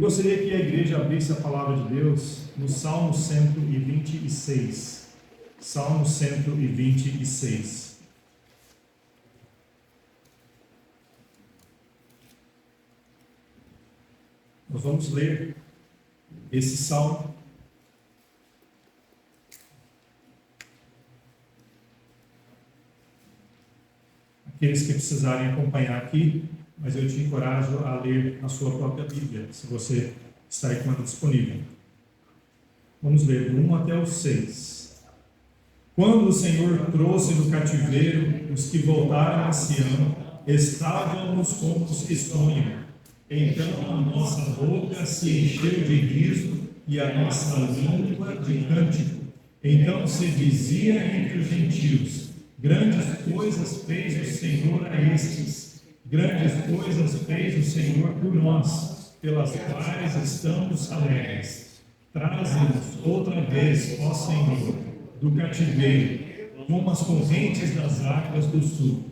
gostaria que a igreja abrisse a palavra de Deus no Salmo 126. Salmo 126. Nós vamos ler esse salmo. Aqueles que precisarem acompanhar aqui, mas eu te encorajo a ler na sua própria Bíblia, se você está aí com ela disponível. Vamos ler do 1 até o 6. Quando o Senhor trouxe do cativeiro os que voltaram a Sião, estávamos como os que sonham. Então a nossa boca se encheu de riso e a nossa língua de cântico. Então se dizia entre os gentios: grandes coisas fez o Senhor a estes, grandes coisas fez o Senhor por nós, pelas quais estamos alegres. Traze-nos outra vez, ó Senhor, do cativeiro, como as correntes das águas do sul.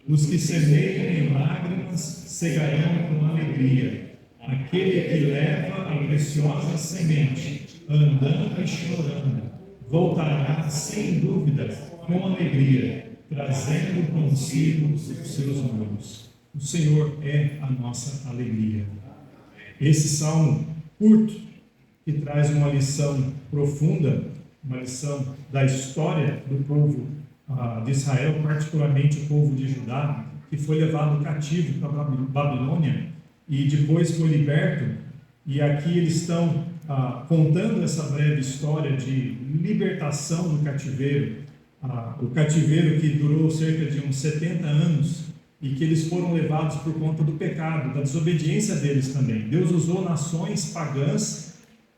Os que semeiam em lágrimas cegarão com alegria. Aquele que leva a preciosa semente, andando e chorando, voltará sem dúvida com alegria, trazendo consigo os seus muros. O Senhor é a nossa alegria. Esse salmo curto, que traz uma lição profunda, uma lição da história do povo de Israel, particularmente o povo de Judá, que foi levado cativo para a Babilônia e depois foi liberto. E aqui eles estão contando essa breve história de libertação do cativeiro, o cativeiro que durou cerca de uns 70 anos e que eles foram levados por conta do pecado, da desobediência deles também. Deus usou nações pagãs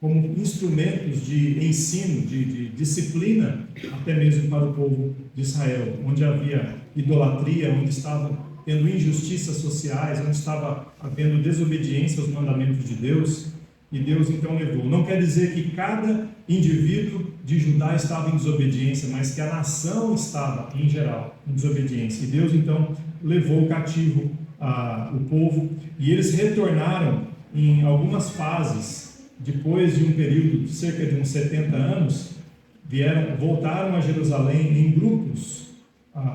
como instrumentos de ensino, de disciplina, até mesmo para o povo de Israel, onde havia idolatria, onde estavam tendo injustiças sociais, onde estava havendo desobediência aos mandamentos de Deus, e Deus então levou. Não quer dizer que cada indivíduo de Judá estava em desobediência, mas que a nação estava, em geral, em desobediência. E Deus então levou cativo o povo, e eles retornaram em algumas fases. Depois de um período de cerca de uns 70 anos, voltaram a Jerusalém em grupos,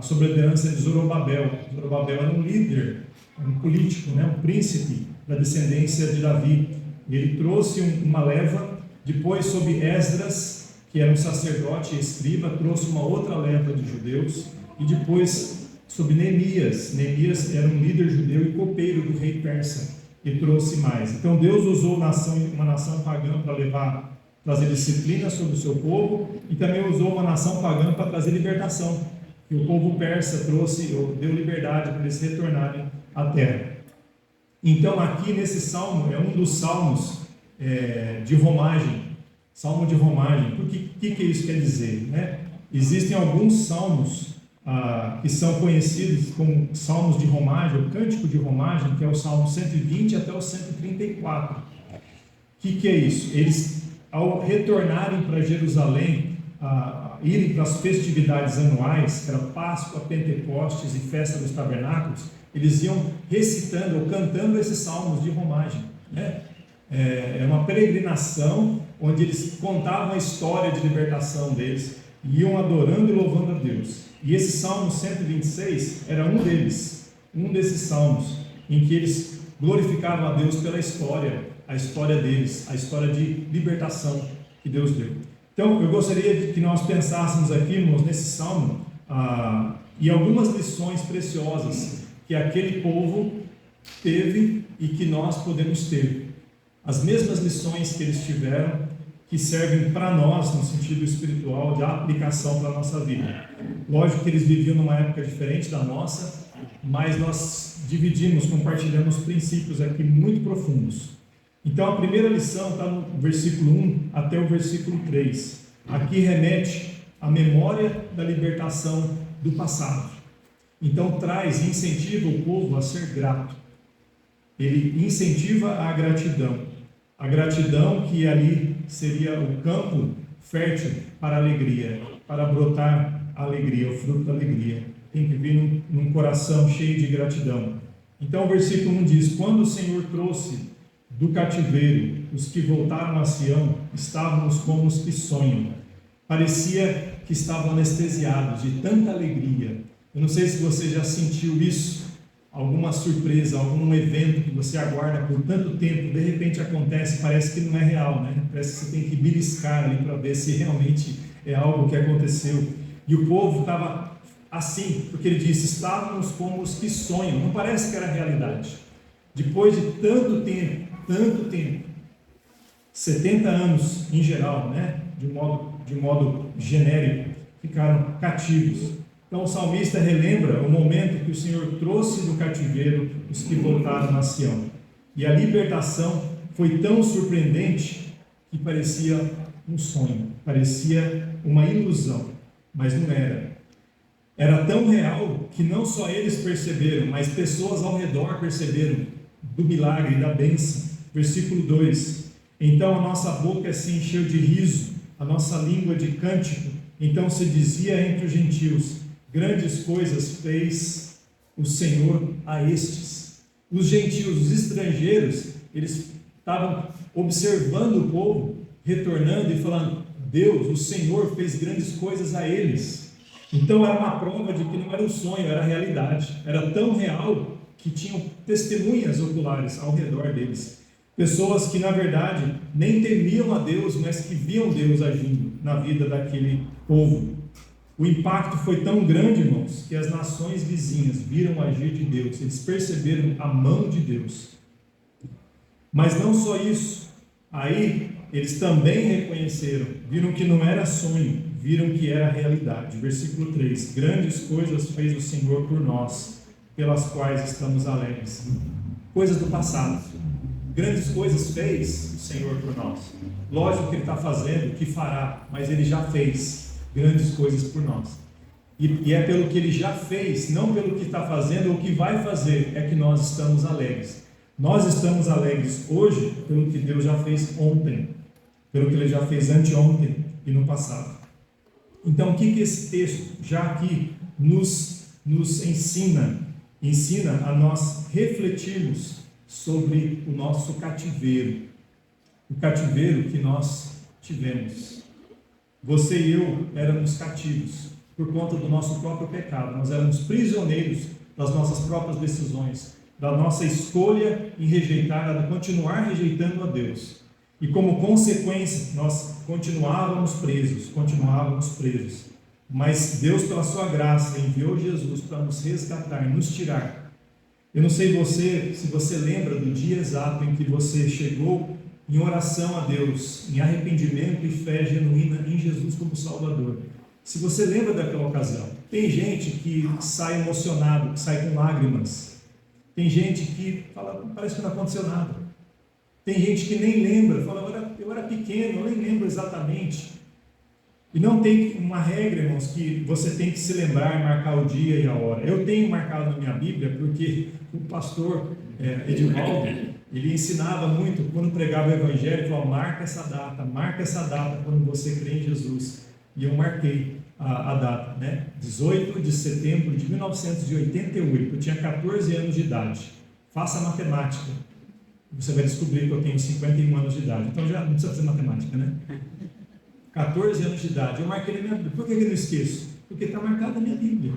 sob a liderança de Zorobabel. Zorobabel era um líder, um político, um príncipe da descendência de Davi. Ele trouxe uma leva, depois sob Esdras, que era um sacerdote e escriba, trouxe uma outra leva de judeus, e depois sob Neemias. Neemias era um líder judeu e copeiro do rei persa, e trouxe mais. Então Deus usou uma nação pagã para trazer disciplina sobre o seu povo, e também usou uma nação pagã para trazer libertação. E o povo persa deu liberdade para eles retornarem à terra. Então aqui nesse salmo, é um dos salmos de romagem, salmo de romagem. O que isso quer dizer? Existem alguns salmos que são conhecidos como salmos de romagem, o cântico de romagem, que é o salmo 120 até o 134. O que é isso? Eles, ao retornarem para Jerusalém, irem para as festividades anuais, que era Páscoa, Pentecostes e Festa dos Tabernáculos, eles iam recitando ou cantando esses salmos de romagem. É uma peregrinação onde eles contavam a história de libertação deles, e iam adorando e louvando a Deus. E esse Salmo 126 era um desses salmos, em que eles glorificavam a Deus pela história, a história deles, a história de libertação que Deus deu. Então, eu gostaria de que nós pensássemos aqui, irmãos, nesse salmo, e algumas lições preciosas que aquele povo teve e que nós podemos ter. As mesmas lições que eles tiveram, que servem para nós, no sentido espiritual, de aplicação para a nossa vida. Lógico que eles viviam numa época diferente da nossa, mas nós compartilhamos princípios aqui muito profundos. Então a primeira lição está no versículo 1 até o versículo 3. Aqui remete à memória da libertação do passado. Então traz e incentiva o povo a ser grato. Ele incentiva a gratidão. A gratidão que ali seria o campo fértil para a alegria, para brotar a alegria, o fruto da alegria. Tem que vir num coração cheio de gratidão. Então o versículo 1 diz: quando o Senhor trouxe do cativeiro, os que voltaram a Sião, estávamos como os que sonham. Parecia que estavam anestesiados de tanta alegria. Eu não sei se você já sentiu isso, alguma surpresa, algum evento que você aguarda por tanto tempo, de repente acontece, parece que não é real, né? Parece que você tem que beliscar ali para ver se realmente é algo que aconteceu. E o povo estava assim, porque ele disse, estávamos como os que sonham, não parece que era realidade. Depois de tanto tempo, 70 anos em geral, né? de modo genérico, ficaram cativos. Então o salmista relembra o momento que o Senhor trouxe do cativeiro os que voltaram a Sião. E a libertação foi tão surpreendente que parecia um sonho, parecia uma ilusão, mas não era. Era tão real que não só eles perceberam, mas pessoas ao redor perceberam do milagre, da bênção. Versículo 2: então a nossa boca se encheu de riso, a nossa língua de cântico. Então se dizia entre os gentios, grandes coisas fez o Senhor a estes. Os gentios, os estrangeiros, eles estavam observando o povo, retornando e falando, Deus, o Senhor fez grandes coisas a eles. Então era uma prova de que não era um sonho, era realidade. Era tão real que tinham testemunhas oculares ao redor deles. Pessoas que, na verdade, nem temiam a Deus, mas que viam Deus agindo na vida daquele povo. O impacto foi tão grande, irmãos, que as nações vizinhas viram o agir de Deus. Eles perceberam a mão de Deus. Mas não só isso. Aí, eles também reconheceram, viram que não era sonho, viram que era realidade. Versículo 3: grandes coisas fez o Senhor por nós, pelas quais estamos alegres. Coisas do passado. Grandes coisas fez o Senhor por nós. Lógico que Ele está fazendo, que fará, mas Ele já fez grandes coisas por nós. E é pelo que Ele já fez, não pelo que está fazendo ou que vai fazer, é que nós estamos alegres. Nós estamos alegres hoje pelo que Deus já fez ontem, pelo que Ele já fez anteontem e no passado. Então, o que esse texto já aqui nos ensina? Ensina a nós refletirmos sobre o nosso cativeiro, o cativeiro que nós tivemos. Você e eu éramos cativos por conta do nosso próprio pecado. Nós éramos prisioneiros das nossas próprias decisões, da nossa escolha em rejeitar, continuar rejeitando a Deus. E como consequência, nós continuávamos presos. Mas Deus, pela sua graça, enviou Jesus para nos resgatar, nos tirar. Eu não sei se você lembra do dia exato em que você chegou em oração a Deus, em arrependimento e fé genuína em Jesus como Salvador. Se você lembra daquela ocasião, tem gente que sai emocionado, que sai com lágrimas. Tem gente que fala, parece que não aconteceu nada. Tem gente que nem lembra, fala, eu era pequeno, eu nem lembro exatamente. E não tem uma regra, irmãos, que você tem que se lembrar, marcar o dia e a hora. Eu tenho marcado na minha Bíblia, porque o pastor Edivaldo, ele ensinava muito, quando pregava o Evangelho, ele falou, marca essa data quando você crê em Jesus. E eu marquei a data, né? 18 de setembro de 1988, eu tinha 14 anos de idade. Faça a matemática. Você vai descobrir que eu tenho 51 anos de idade. Então já não precisa fazer matemática, né? 14 anos de idade. Eu marquei na minha Bíblia. Por que eu não esqueço? Porque está marcado na minha Bíblia.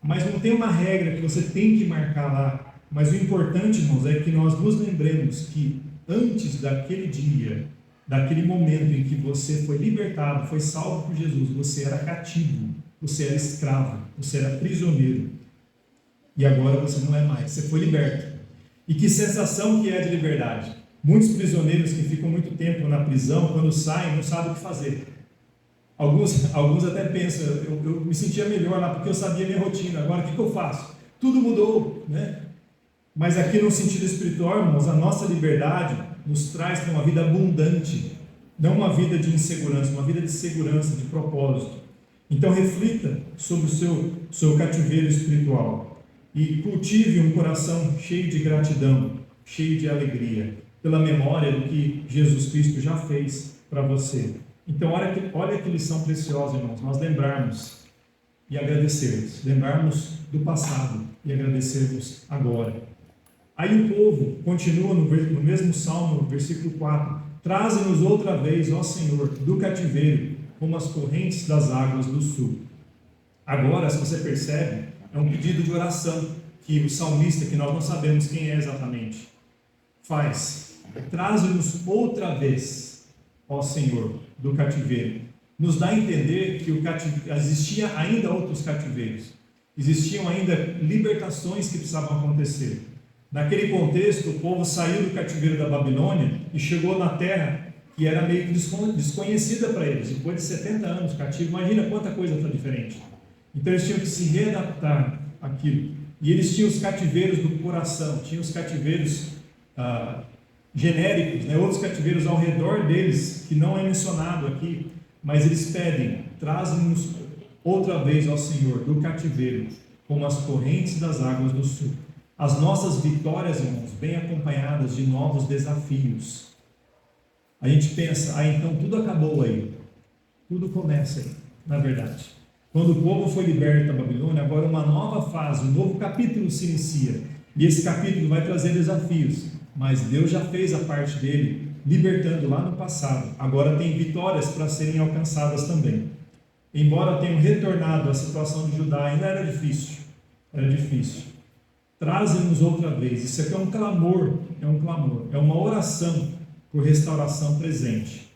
Mas não tem uma regra que você tem que marcar lá. Mas o importante, irmãos, é que nós nos lembremos que antes daquele dia, daquele momento em que você foi libertado, foi salvo por Jesus, você era cativo, você era escravo, você era prisioneiro. E agora você não é mais, você foi liberto. E que sensação que é de liberdade. Muitos prisioneiros que ficam muito tempo na prisão, quando saem, não sabem o que fazer. Alguns até pensam, eu me sentia melhor lá porque eu sabia a minha rotina, agora o que eu faço? Tudo mudou, né? Mas aqui no sentido espiritual, irmãos, a nossa liberdade nos traz para uma vida abundante, não uma vida de insegurança, uma vida de segurança, de propósito. Então reflita sobre o seu cativeiro espiritual e cultive um coração cheio de gratidão, cheio de alegria, pela memória do que Jesus Cristo já fez para você. Então olha que lição preciosa, irmãos, nós lembrarmos e agradecermos, lembrarmos do passado e agradecermos agora. Aí o povo continua no mesmo Salmo, versículo 4: traze-nos outra vez, ó Senhor, do cativeiro, como as correntes das águas do sul. Agora, se você percebe, é um pedido de oração que o salmista, que nós não sabemos quem é exatamente, faz. Traze-nos outra vez, ó Senhor, do cativeiro. Nos dá a entender que existia ainda outros cativeiros. Existiam ainda libertações que precisavam acontecer. Naquele contexto, o povo saiu do cativeiro da Babilônia e chegou na terra que era meio que desconhecida para eles. Depois de 70 anos cativo, imagina quanta coisa está diferente. Então eles tinham que se readaptar àquilo. E eles tinham os cativeiros do coração, tinham os cativeiros genéricos, né? Outros cativeiros ao redor deles, que não é mencionado aqui, mas eles pedem: traz-nos outra vez, ó Senhor, do cativeiro, como as correntes das águas do sul. As nossas vitórias, irmãos, bem acompanhadas de novos desafios. A gente pensa, então tudo acabou aí. Tudo começa aí, na verdade. Quando o povo foi liberto da Babilônia, agora uma nova fase, um novo capítulo se inicia. E esse capítulo vai trazer desafios. Mas Deus já fez a parte dele, libertando lá no passado. Agora tem vitórias para serem alcançadas também. Embora tenham retornado à situação de Judá, ainda era difícil. Era difícil. Trazem-nos outra vez. Isso aqui é um clamor, é uma oração por restauração presente.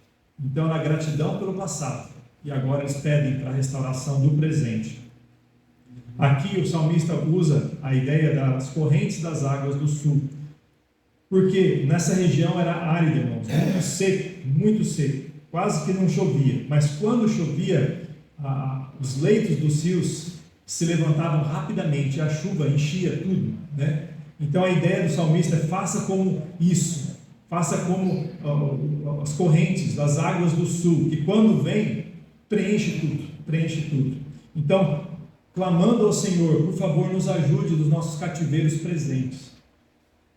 Então, a gratidão pelo passado. E agora eles pedem para a restauração do presente. Aqui o salmista usa a ideia das correntes das águas do sul. Porque nessa região era árida, irmãos, muito seco, quase que não chovia. Mas quando chovia, os leitos dos rios se levantavam rapidamente, a chuva enchia tudo, né? Então a ideia do salmista é: faça como isso, faça como as correntes das águas do sul, que quando vem, preenche tudo. Então, clamando ao Senhor, por favor, nos ajude nos nossos cativeiros presentes.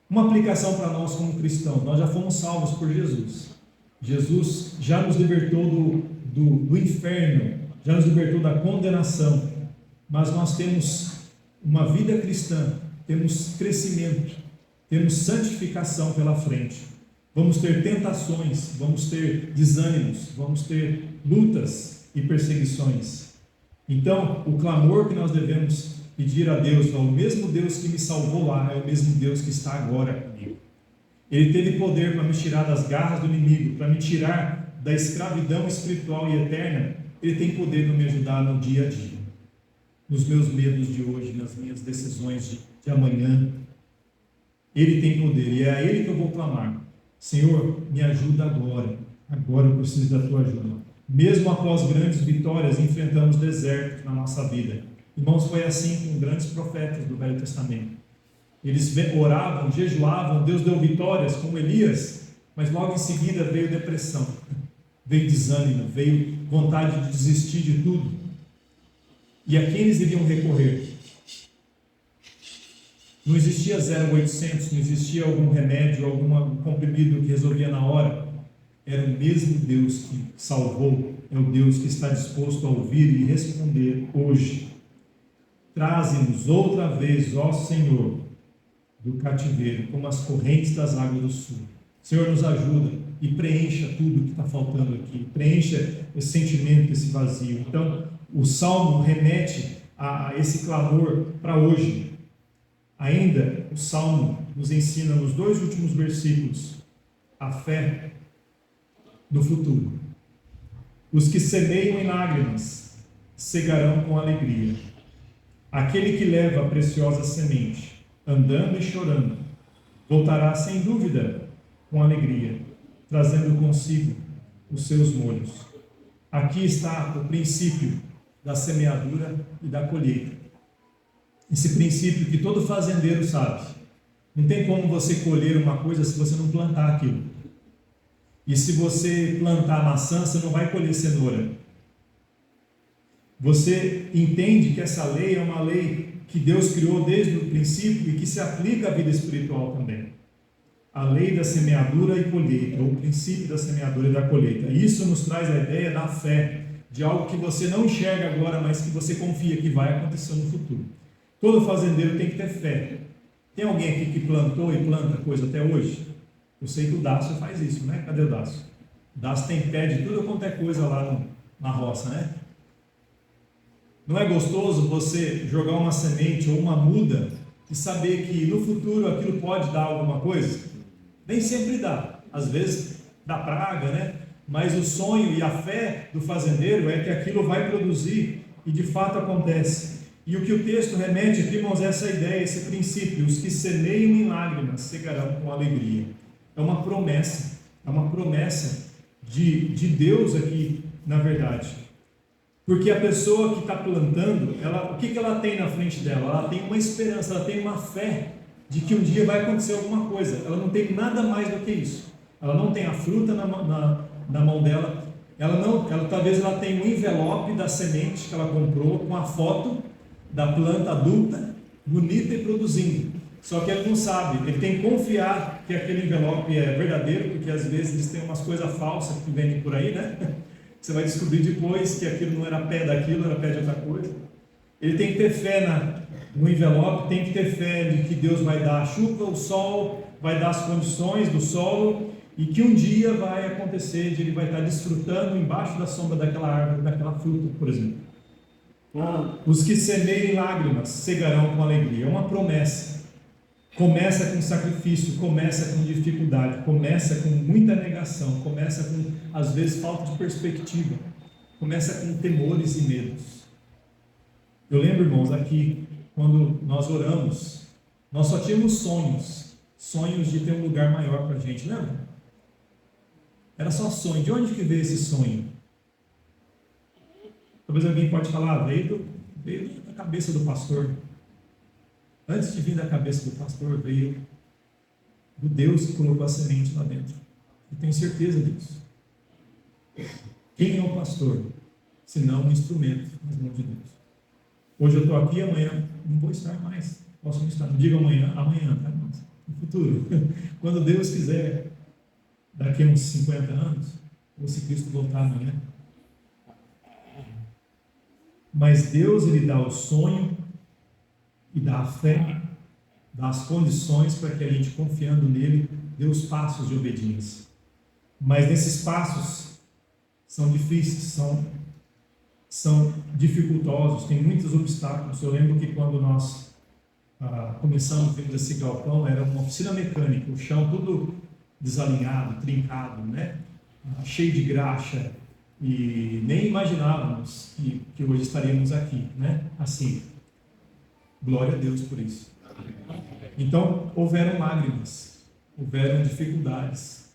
Uma aplicação para nós como cristãos: nós já fomos salvos por Jesus. Jesus já nos libertou do inferno, já nos libertou da condenação. Mas nós temos uma vida cristã, temos crescimento, temos santificação pela frente. Vamos ter tentações, vamos ter desânimos, vamos ter lutas e perseguições. Então, o clamor que nós devemos pedir a Deus: o mesmo Deus que me salvou lá é o mesmo Deus que está agora comigo. Ele teve poder para me tirar das garras do inimigo, para me tirar da escravidão espiritual e eterna. Ele tem poder para me ajudar no dia a dia, nos meus medos de hoje, nas minhas decisões de amanhã. Ele tem poder, e é a Ele que eu vou clamar: Senhor, me ajuda agora eu preciso da tua ajuda. Mesmo após grandes vitórias, enfrentamos desertos na nossa vida. Irmãos, foi assim com grandes profetas do Velho Testamento. Eles oravam, jejuavam, Deus deu vitórias, como Elias, mas logo em seguida veio depressão, veio desânimo, veio vontade de desistir de tudo. E a quem eles iriam recorrer? Não existia 0800, não existia algum remédio, algum comprimido que resolvia na hora. Era o mesmo Deus que salvou, é o Deus que está disposto a ouvir e responder hoje. Traze-nos outra vez, ó Senhor, do cativeiro, como as correntes das águas do sul. Senhor, nos ajuda e preencha tudo que está faltando aqui, preencha esse sentimento, esse vazio. Então, o Salmo remete a esse clamor para hoje. Ainda, o Salmo nos ensina nos 2 últimos versículos a fé do futuro. Os que semeiam em lágrimas cegarão com alegria. Aquele que leva a preciosa semente, andando e chorando, voltará sem dúvida com alegria, trazendo consigo os seus molhos. Aqui está o princípio da semeadura e da colheita. Esse princípio que todo fazendeiro sabe. Não tem como você colher uma coisa se você não plantar aquilo. E se você plantar maçã, você não vai colher cenoura. Você entende que essa lei é uma lei que Deus criou desde o princípio e que se aplica à vida espiritual também. A lei da semeadura e colheita, ou o princípio da semeadura e da colheita. Isso nos traz a ideia da fé, de algo que você não enxerga agora, mas que você confia que vai acontecer no futuro. Todo fazendeiro tem que ter fé. Tem alguém aqui que plantou e planta coisa até hoje? Eu sei que o Dácio faz isso, né? Cadê o Dácio? O Dácio tem pé de tudo quanto é coisa lá na roça, né? Não é gostoso você jogar uma semente ou uma muda e saber que no futuro aquilo pode dar alguma coisa? Nem sempre dá. Às vezes dá praga, né? Mas o sonho e a fé do fazendeiro é que aquilo vai produzir e de fato acontece. E o que o texto remete aqui, irmãos, é essa ideia, esse princípio: os que semeiam em lágrimas cegarão com alegria. É uma promessa de Deus aqui, na verdade. Porque a pessoa que está plantando, o que ela tem na frente dela? Ela tem uma esperança, ela tem uma fé de que um dia vai acontecer alguma coisa. Ela não tem nada mais do que isso. Ela não tem a fruta na mão dela. Talvez ela tenha um envelope da semente que ela comprou com a foto da planta adulta, bonita e produzindo. Só que ele não sabe, ele tem que confiar que aquele envelope é verdadeiro, porque às vezes eles têm umas coisas falsas que vendem por aí, né? Você vai descobrir depois que aquilo não era pé daquilo, era pé de outra coisa. Ele tem que ter fé no envelope, tem que ter fé de que Deus vai dar a chuva, o sol, vai dar as condições do solo, e que um dia vai acontecer de ele vai estar desfrutando embaixo da sombra daquela árvore, daquela fruta, por exemplo. Os que semeiam lágrimas cegarão com alegria. É uma promessa. Começa com sacrifício, começa com dificuldade, começa com muita negação, começa com, às vezes, falta de perspectiva, começa com temores e medos. Eu lembro, irmãos, aqui, quando nós oramos, nós só tínhamos sonhos de ter um lugar maior para a gente, lembra? Era só sonho. De onde que veio esse sonho? Talvez alguém pode falar, veio da cabeça do pastor. Antes de vir da cabeça do pastor, veio do Deus que colocou a semente lá dentro. Eu tenho certeza disso. Quem é o pastor? Senão um instrumento nas mãos de Deus. Hoje eu estou aqui, amanhã não vou estar mais. Posso não estar. Não diga amanhã, tá? No futuro. Quando Deus quiser, daqui a uns 50 anos, ou se Cristo voltar amanhã. Mas Deus, Ele dá o sonho e dá a fé, dá as condições para que a gente, confiando nele, dê os passos de obediência. Mas nesses passos são difíceis, são dificultosos, tem muitos obstáculos. Eu lembro que quando nós começamos dentro desse galpão, era uma oficina mecânica, o chão tudo desalinhado, trincado, né? Cheio de graxa, e nem imaginávamos que hoje estaríamos aqui, né? Assim. Glória a Deus por isso. Então, houveram lágrimas, houveram dificuldades,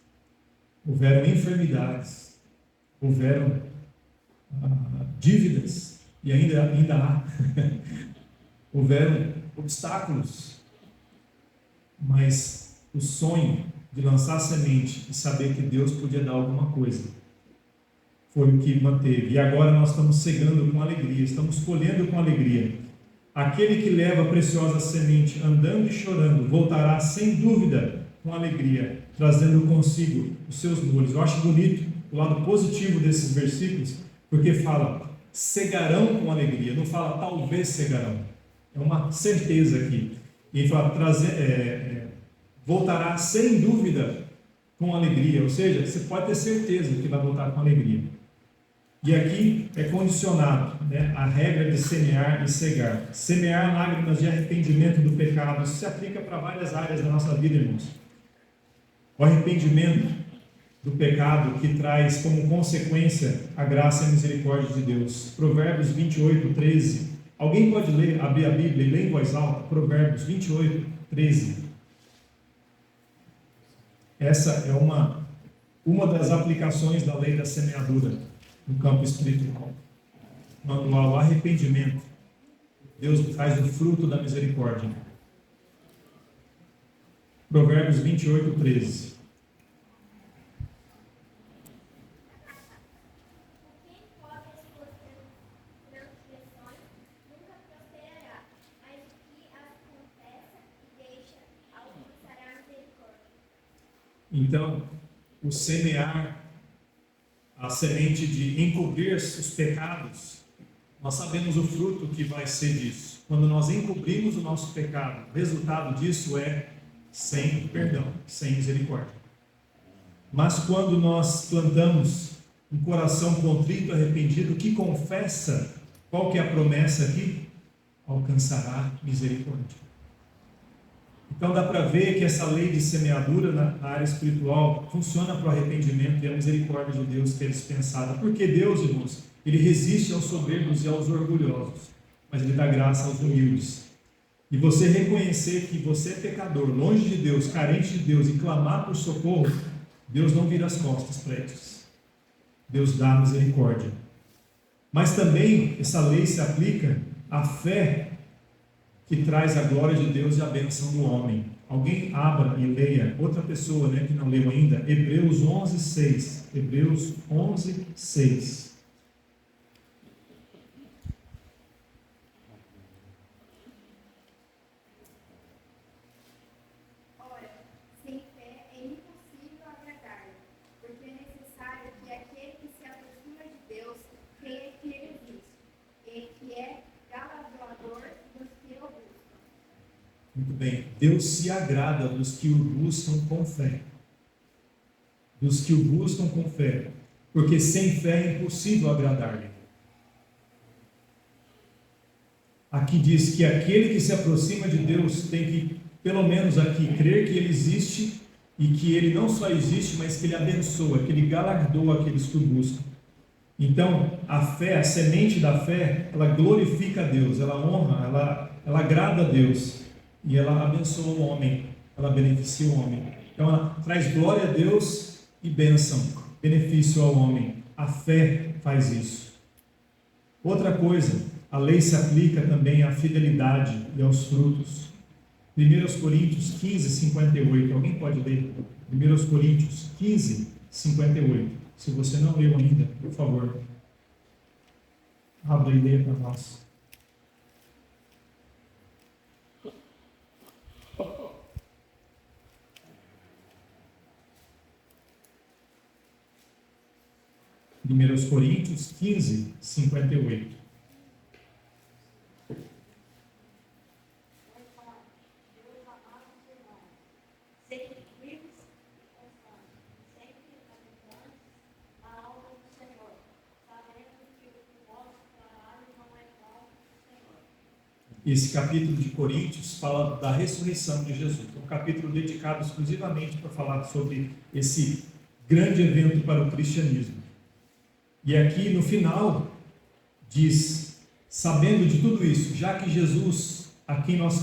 houveram enfermidades, houveram dívidas, e ainda há. Houveram obstáculos, mas o sonho de lançar a semente e saber que Deus podia dar alguma coisa foi o que manteve. E agora nós estamos cegando com alegria, estamos colhendo com alegria. Aquele que leva a preciosa semente andando e chorando, voltará sem dúvida com alegria, trazendo consigo os seus molhos. Eu acho bonito o lado positivo desses versículos, porque fala, cegarão com alegria, não fala talvez cegarão. É uma certeza aqui. E ele fala, voltará sem dúvida com alegria, ou seja, você pode ter certeza que vai voltar com alegria. E aqui é condicionado, né, a regra de semear e cegar. Semear lágrimas de arrependimento do pecado. Isso se aplica para várias áreas da nossa vida, irmãos. O arrependimento do pecado que traz como consequência a graça e a misericórdia de Deus. Provérbios 28, 13. Alguém pode abrir a Bíblia e ler em voz alta? Provérbios 28, 13. Essa é uma das aplicações da lei da semeadura no campo espiritual. Quando há o arrependimento, Deus faz o fruto da misericórdia. Provérbios 28, 13. Então, o semear, a semente de encobrir os pecados, nós sabemos o fruto que vai ser disso. quando nós encobrimos o nosso pecado, o resultado disso é sem perdão, sem misericórdia. Mas quando nós plantamos um coração contrito, arrependido, que confessa, qual que é a promessa aqui? Alcançará misericórdia. Então dá para ver que essa lei de semeadura na área espiritual funciona para o arrependimento e a misericórdia de Deus que é dispensada. Porque Deus, irmãos, Ele resiste aos soberbos e aos orgulhosos, mas Ele dá graça aos humildes. E você reconhecer que você é pecador, longe de Deus, carente de Deus, e clamar por socorro, Deus não vira as costas para eles. Deus dá misericórdia. Mas também essa lei se aplica à fé que traz a glória de Deus e a bênção do homem. Alguém abra e leia, outra pessoa, que não leu ainda, Hebreus 11:6. Hebreus 11:6. Muito bem. Deus se agrada dos que o buscam com fé. Dos que o buscam com fé. Porque sem fé é impossível agradar-lhe. Aqui diz que aquele que se aproxima de Deus tem que, pelo menos aqui, crer que Ele existe e que Ele não só existe, mas que Ele abençoa, que Ele galardoa aqueles que o buscam. Então, a fé, a semente da fé, ela glorifica a Deus, ela honra, ela agrada a Deus. E ela abençoa o homem, ela beneficia o homem. Então ela traz glória a Deus e bênção, benefício ao homem. A fé faz isso. Outra coisa, a lei se aplica também à fidelidade e aos frutos. 1 Coríntios 15:58. Alguém pode ler? 1 Coríntios 15:58. Se você não leu ainda, por favor, abra e leia para nós. 1 Coríntios 15:58. Esse capítulo de Coríntios fala da ressurreição de Jesus. É um capítulo dedicado exclusivamente para falar sobre esse grande evento para o cristianismo. E aqui no final diz, sabendo de tudo isso, já que Jesus, a quem nós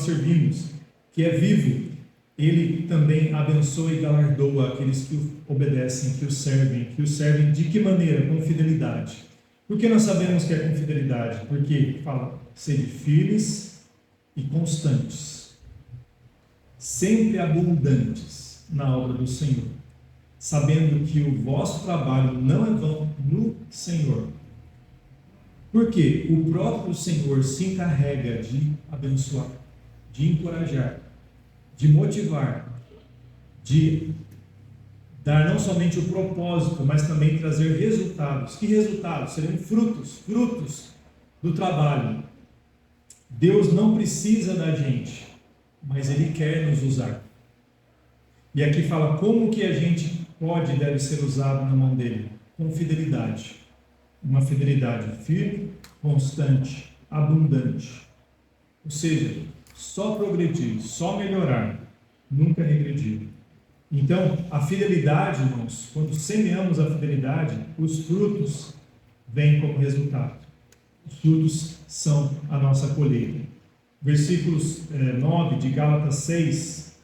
servimos, que é vivo, Ele também abençoa e galardoa aqueles que o obedecem, que o servem de que maneira? Com fidelidade. Por que nós sabemos que é com fidelidade? Porque fala, sede firmes e constantes, sempre abundantes na obra do Senhor, sabendo que o vosso trabalho não é vão no Senhor. Porque o próprio Senhor se encarrega de abençoar, de encorajar, de motivar, de dar não somente o propósito, mas também trazer resultados. Que resultados? Seriam frutos do trabalho. Deus não precisa da gente, mas Ele quer nos usar. E aqui fala como que a gente pode e deve ser usado na mão dele. Com fidelidade. Uma fidelidade firme, constante, abundante. Ou seja, só progredir, só melhorar, nunca regredir. Então, a fidelidade, irmãos, quando semeamos a fidelidade, os frutos vêm como resultado. Os frutos são a nossa colheita. Versículos 9 de Gálatas 6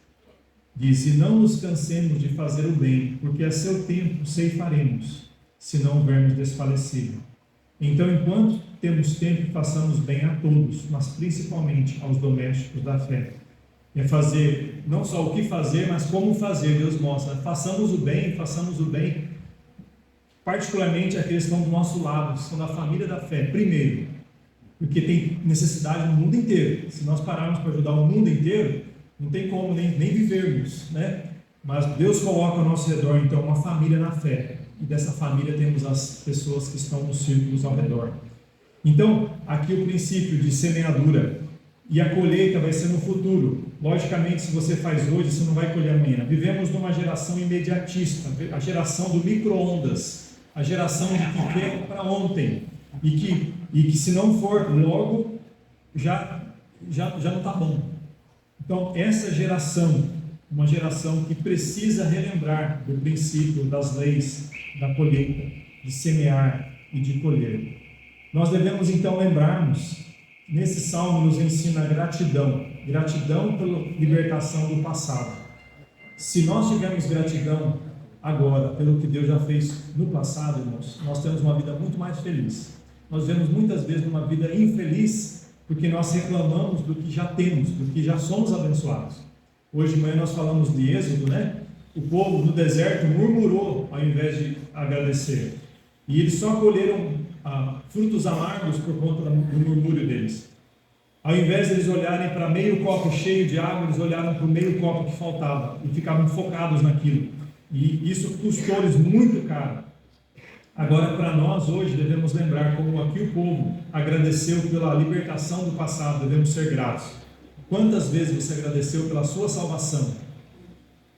diz: e não nos cansemos de fazer o bem, porque a seu tempo ceifaremos, se não houvermos desfalecido. Então, enquanto temos tempo, façamos bem a todos, mas principalmente aos domésticos da fé. É fazer, não só o que fazer, mas como fazer. Deus mostra, façamos o bem, particularmente aqueles que estão do nosso lado, que são da família da fé, primeiro, porque tem necessidade no mundo inteiro. Se nós pararmos para ajudar o mundo inteiro, não tem como nem vivermos, né? Mas Deus coloca ao nosso redor, então, uma família na fé, e dessa família temos as pessoas que estão nos círculos ao redor. Então, aqui o princípio de semeadura e a colheita vai ser no futuro. Logicamente, se você faz hoje, você não vai colher amanhã. Vivemos numa geração imediatista, a geração do micro-ondas, a geração de que quer para ontem e que se não for logo, já não está bom. Então, essa geração, uma geração que precisa relembrar do princípio das leis da colheita, de semear e de colher. Nós devemos então lembrarmos, nesse salmo nos ensina gratidão pela libertação do passado. Se nós tivermos gratidão agora pelo que Deus já fez no passado, irmãos, nós temos uma vida muito mais feliz. Nós vemos muitas vezes uma vida infeliz porque nós reclamamos do que já temos, do que já somos abençoados. Hoje de manhã nós falamos de Êxodo, né? O povo no deserto murmurou ao invés de agradecer. E eles só colheram frutos amargos por conta do murmúrio deles. Ao invés de eles olharem para meio copo cheio de água, eles olharam para o meio copo que faltava e ficavam focados naquilo. E isso custou-lhes muito caro. Agora, para nós hoje, devemos lembrar como aqui o povo agradeceu pela libertação do passado, devemos ser gratos. Quantas vezes você agradeceu pela sua salvação?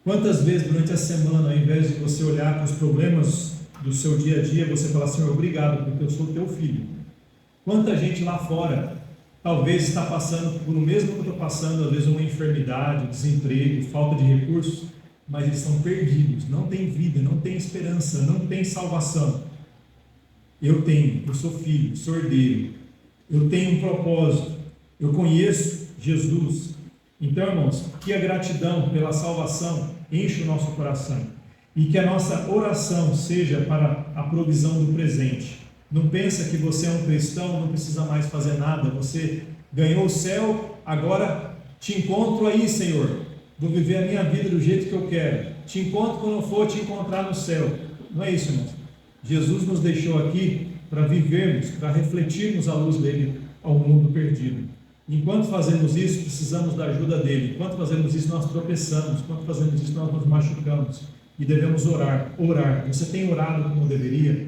Quantas vezes durante a semana, ao invés de você olhar para os problemas do seu dia a dia, você fala assim: obrigado, porque eu sou teu filho. Quanta gente lá fora talvez está passando por o mesmo que eu estou passando, às vezes uma enfermidade, desemprego, falta de recursos, mas eles estão perdidos, não tem vida, não tem esperança, não tem salvação. Eu sou filho, sou herdeiro, eu tenho um propósito, eu conheço Jesus. Então, irmãos, que a gratidão pela salvação enche o nosso coração e que a nossa oração seja para a provisão do presente. Não pensa que você é um cristão, não precisa mais fazer nada, você ganhou o céu, agora te encontro aí, Senhor, vou viver a minha vida do jeito que eu quero, te encontro quando eu for te encontrar no céu. Não é isso, irmãos. Jesus nos deixou aqui para vivermos, para refletirmos a luz dele ao mundo perdido. Enquanto fazemos isso, precisamos da ajuda dele. Enquanto fazemos isso, nós tropeçamos. Enquanto fazemos isso, nós nos machucamos. E devemos orar. Você tem orado como deveria?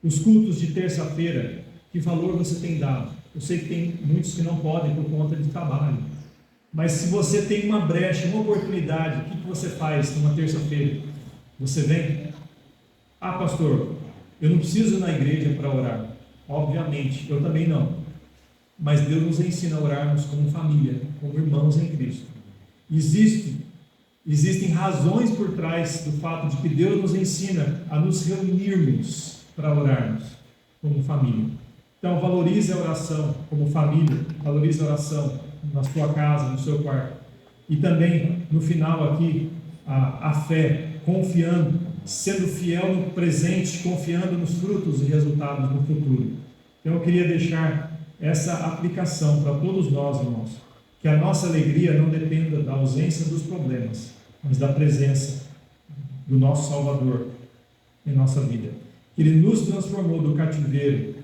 Os cultos de terça-feira, que valor você tem dado? Eu sei que tem muitos que não podem por conta de trabalho. Mas se você tem uma brecha, uma oportunidade, o que você faz numa terça-feira? Você vem? Ah, pastor, eu não preciso ir na igreja para orar. Obviamente, eu também não. Mas Deus nos ensina a orarmos como família, como irmãos em Cristo. Existem razões por trás do fato de que Deus nos ensina a nos reunirmos para orarmos como família. Então, valorize a oração como família, valorize a oração na sua casa, no seu quarto. E também, no final aqui, a fé, confiando, sendo fiel no presente, confiando nos frutos e resultados no futuro. Então, eu queria deixar essa aplicação para todos nós, irmãos, que a nossa alegria não dependa da ausência dos problemas, mas da presença do nosso Salvador em nossa vida. Ele nos transformou do cativeiro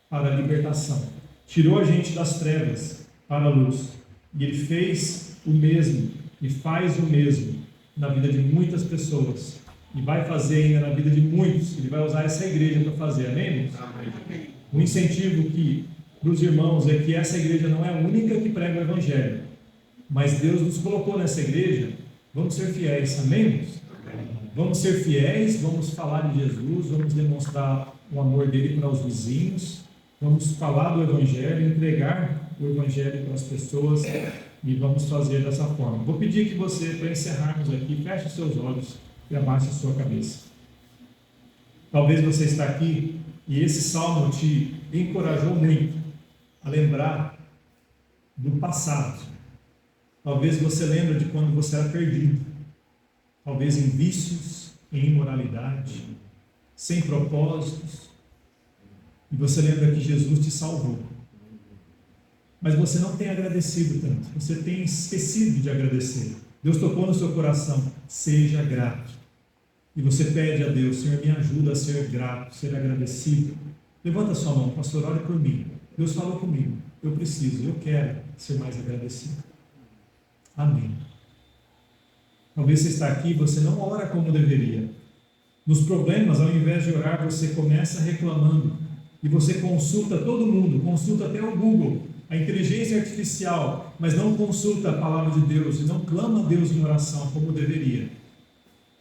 para a libertação, tirou a gente das trevas para a luz, e Ele fez o mesmo e faz o mesmo na vida de muitas pessoas, e vai fazer ainda na vida de muitos. Ele vai usar essa igreja para fazer, amém, irmãos? Amém. O incentivo para os irmãos é que essa igreja não é a única que prega o Evangelho, mas Deus nos colocou nessa igreja. Vamos ser fiéis, amém, irmãos? Vamos ser fiéis, vamos falar de Jesus, vamos demonstrar o amor dele para os vizinhos, vamos falar do Evangelho, entregar o Evangelho para as pessoas, e vamos fazer dessa forma. Vou pedir que você, para encerrarmos aqui, feche os seus olhos e abaixe a sua cabeça. Talvez você está aqui e esse salmo te encorajou muito a lembrar do passado. Talvez você lembre de quando você era perdido, talvez em vícios, em imoralidade, sem propósitos, e você lembra que Jesus te salvou. Mas você não tem agradecido tanto, você tem esquecido de agradecer. Deus tocou no seu coração, seja grato. E você pede a Deus: Senhor, me ajuda a ser grato, ser agradecido. Levanta sua mão, pastor, ore por mim. Deus falou comigo, eu preciso, eu quero ser mais agradecido. Amém. Talvez você está aqui e você não ora como deveria. Nos problemas, ao invés de orar, você começa reclamando. e você consulta todo mundo, consulta até o Google, a inteligência artificial, mas não consulta a palavra de Deus e não clama a Deus em oração como deveria.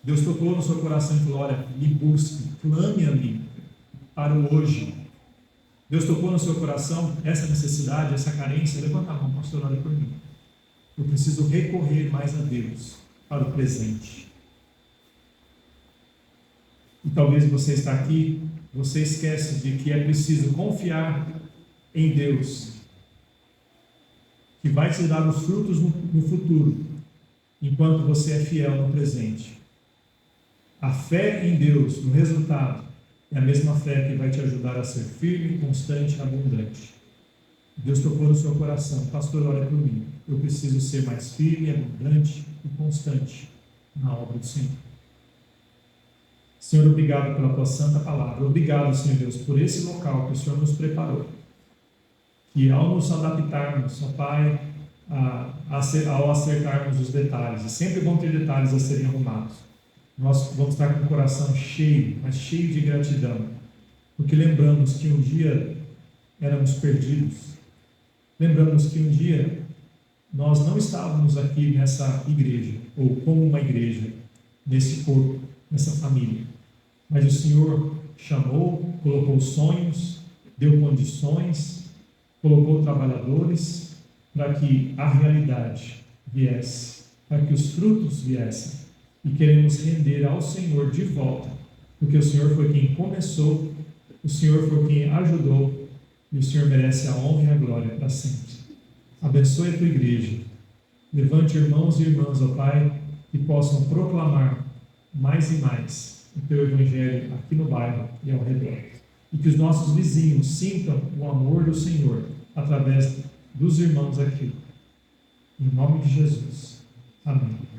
Deus tocou no seu coração e falou: olha, me busque, clame a mim para o hoje. Deus tocou no seu coração essa necessidade, essa carência. Levanta a mão, pastor, olha por mim. Eu preciso recorrer mais a Deus para o presente. E talvez você está aqui, você esquece de que é preciso confiar em Deus, que vai te dar os frutos no futuro, enquanto você é fiel no presente. A fé em Deus, no resultado, é a mesma fé que vai te ajudar a ser firme, constante e abundante. Deus tocou no seu coração: pastor, olha por mim, eu preciso ser mais firme, abundante e constante na obra do Senhor. Senhor, obrigado pela tua santa palavra. Obrigado, Senhor Deus, por esse local que o Senhor nos preparou. Que ao nos adaptarmos, ó Pai, ao acertarmos os detalhes, e sempre vão ter detalhes a serem arrumados, nós vamos estar com o coração cheio, mas cheio de gratidão, porque lembramos que um dia éramos perdidos, lembramos que um dia nós não estávamos aqui nessa igreja, ou como uma igreja, nesse corpo, nessa família, mas o Senhor chamou, colocou sonhos, deu condições, colocou trabalhadores para que a realidade viesse, para que os frutos viessem. E queremos render ao Senhor de volta, porque o Senhor foi quem começou, o Senhor foi quem ajudou, e o Senhor merece a honra e a glória para sempre. Abençoe a tua igreja. Levante irmãos e irmãs, ó Pai, que possam proclamar mais e mais o teu evangelho aqui no bairro e ao redor. E que os nossos vizinhos sintam o amor do Senhor através dos irmãos aqui. Em nome de Jesus. Amém.